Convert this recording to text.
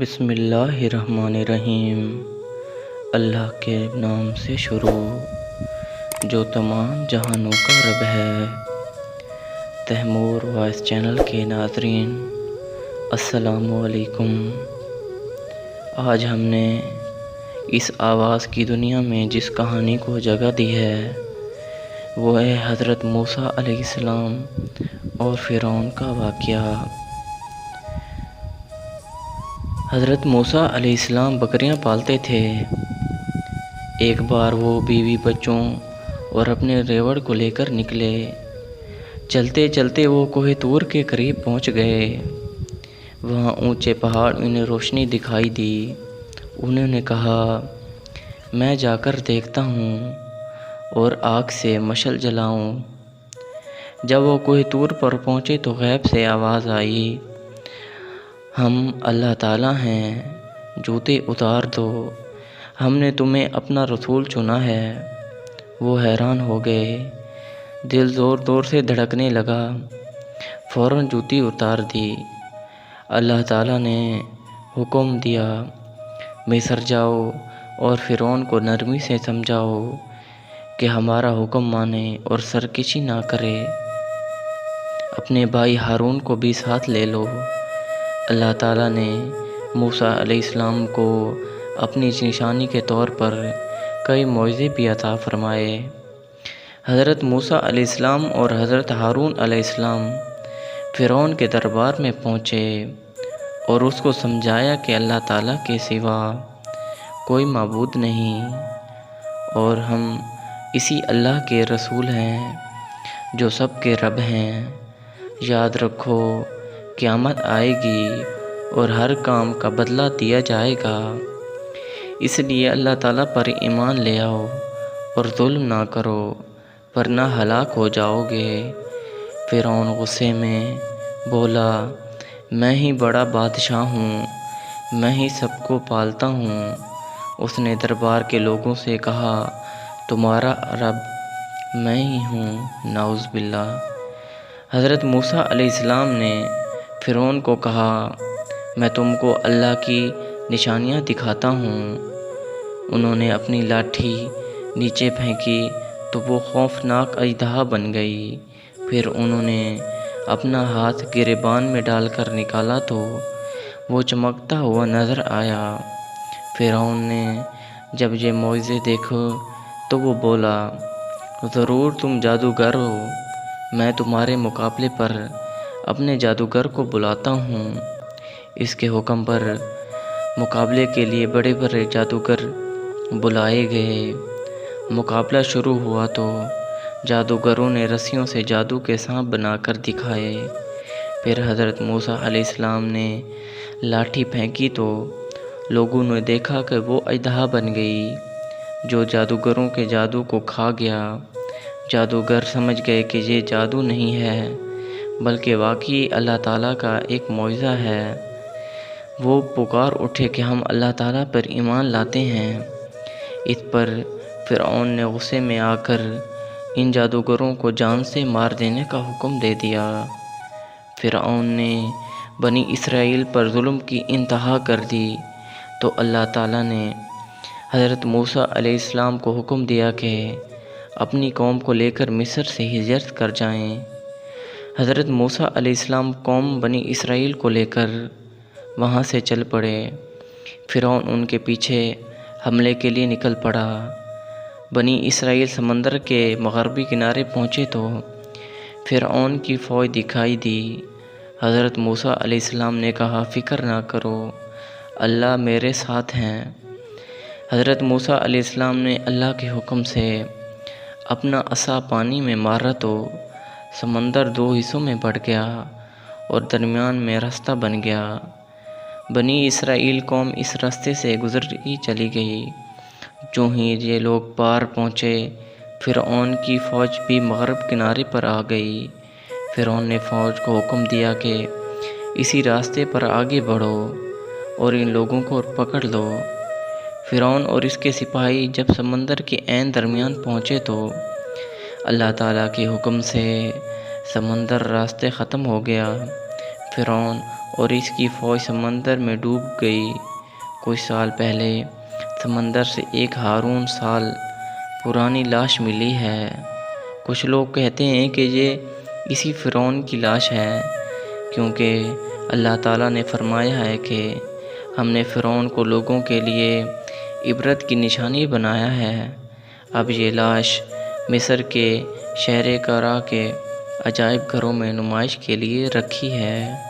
بسم اللہ الرحمن الرحیم۔ اللہ کے نام سے شروع جو تمام جہانوں کا رب ہے۔ تیمور وائس چینل کے ناظرین السلام علیکم۔ آج ہم نے اس آواز کی دنیا میں جس کہانی کو جگہ دی ہے وہ ہے حضرت موسیٰ علیہ السلام اور فرعون کا واقعہ۔ حضرت موسیٰ علیہ السلام بکریاں پالتے تھے۔ ایک بار وہ بیوی بچوں اور اپنے ریوڑ کو لے کر نکلے۔ چلتے چلتے وہ کوہ طور کے قریب پہنچ گئے۔ وہاں اونچے پہاڑ انہیں روشنی دکھائی دی۔ انہوں نے کہا میں جا کر دیکھتا ہوں اور آگ سے مشعل جلاؤں۔ جب وہ کوہ طور پر پہنچے تو غیب سے آواز آئی، ہم اللہ تعالیٰ ہیں، جوتے اتار دو، ہم نے تمہیں اپنا رسول چنا ہے۔ وہ حیران ہو گئے، دل زور زور سے دھڑکنے لگا۔ فوراً جوتی اتار دی۔ اللہ تعالیٰ نے حکم دیا، مصر جاؤ اور فرعون کو نرمی سے سمجھاؤ کہ ہمارا حکم مانے اور سرکشی نہ کرے۔ اپنے بھائی ہارون کو بھی ساتھ لے لو۔ اللہ تعالیٰ نے موسیٰ علیہ السلام کو اپنی نشانی کے طور پر کئی معجزے بھی عطا فرمائے۔ حضرت موسیٰ علیہ السلام اور حضرت ہارون علیہ السلام فرعون کے دربار میں پہنچے اور اس کو سمجھایا کہ اللہ تعالیٰ کے سوا کوئی معبود نہیں اور ہم اسی اللہ کے رسول ہیں جو سب کے رب ہیں۔ یاد رکھو قیامت آئے گی اور ہر کام کا بدلہ دیا جائے گا، اس لیے اللہ تعالیٰ پر ایمان لے آؤ اور ظلم نہ کرو ورنہ ہلاک ہو جاؤ گے۔ فرعون غصے میں بولا، میں ہی بڑا بادشاہ ہوں، میں ہی سب کو پالتا ہوں۔ اس نے دربار کے لوگوں سے کہا، تمہارا رب میں ہی ہوں، نعوذ باللہ۔ حضرت موسیٰ علیہ السلام نے فرعون کو کہا، میں تم کو اللہ کی نشانیاں دکھاتا ہوں۔ انہوں نے اپنی لاٹھی نیچے پھینکی تو وہ خوفناک اژدہا بن گئی۔ پھر انہوں نے اپنا ہاتھ گریبان میں ڈال کر نکالا تو وہ چمکتا ہوا نظر آیا۔ فرعون نے جب یہ معجزے دیکھے تو وہ بولا، ضرور تم جادوگر ہو، میں تمہارے مقابلے پر اپنے جادوگر کو بلاتا ہوں۔ اس کے حکم پر مقابلے کے لیے بڑے بڑے جادوگر بلائے گئے۔ مقابلہ شروع ہوا تو جادوگروں نے رسیوں سے جادو کے سانپ بنا کر دکھائے۔ پھر حضرت موسیٰ علیہ السلام نے لاٹھی پھینکی تو لوگوں نے دیکھا کہ وہ اژدہا بن گئی جو جادوگروں کے جادو کو کھا گیا۔ جادوگر سمجھ گئے کہ یہ جادو نہیں ہے بلکہ واقعی اللہ تعالیٰ کا ایک معجزہ ہے۔ وہ پکار اٹھے کہ ہم اللہ تعالیٰ پر ایمان لاتے ہیں۔ اس پر فرعون نے غصے میں آ کر ان جادوگروں کو جان سے مار دینے کا حکم دے دیا۔ فرعون نے بنی اسرائیل پر ظلم کی انتہا کر دی تو اللہ تعالیٰ نے حضرت موسیٰ علیہ السلام کو حکم دیا کہ اپنی قوم کو لے کر مصر سے ہجرت کر جائیں۔ حضرت موسیٰ علیہ السلام قوم بنی اسرائیل کو لے کر وہاں سے چل پڑے۔ فرعون ان کے پیچھے حملے کے لیے نکل پڑا۔ بنی اسرائیل سمندر کے مغربی کنارے پہنچے تو فرعون کی فوج دکھائی دی۔ حضرت موسیٰ علیہ السلام نے کہا، فکر نہ کرو، اللہ میرے ساتھ ہیں۔ حضرت موسیٰ علیہ السلام نے اللہ کے حکم سے اپنا عصا پانی میں مارا تو سمندر دو حصوں میں بٹ گیا اور درمیان میں راستہ بن گیا۔ بنی اسرائیل قوم اس راستے سے گزرتی چلی گئی۔ جو ہی یہ لوگ پار پہنچے فرعون کی فوج بھی مغرب کنارے پر آ گئی۔ فرعون نے فوج کو حکم دیا کہ اسی راستے پر آگے بڑھو اور ان لوگوں کو پکڑ لو۔ فرعون اور اس کے سپاہی جب سمندر کے عین درمیان پہنچے تو اللہ تعالیٰ کے حکم سے سمندر راستے ختم ہو گیا۔ فرعون اور اس کی فوج سمندر میں ڈوب گئی۔ کچھ سال پہلے سمندر سے ایک ہزار سال پرانی لاش ملی ہے۔ کچھ لوگ کہتے ہیں کہ یہ اسی فرعون کی لاش ہے، کیونکہ اللہ تعالیٰ نے فرمایا ہے کہ ہم نے فرعون کو لوگوں کے لیے عبرت کی نشانی بنایا ہے۔ اب یہ لاش مصر کے شہر کارا کے عجائب گھروں میں نمائش کے لیے رکھی ہے۔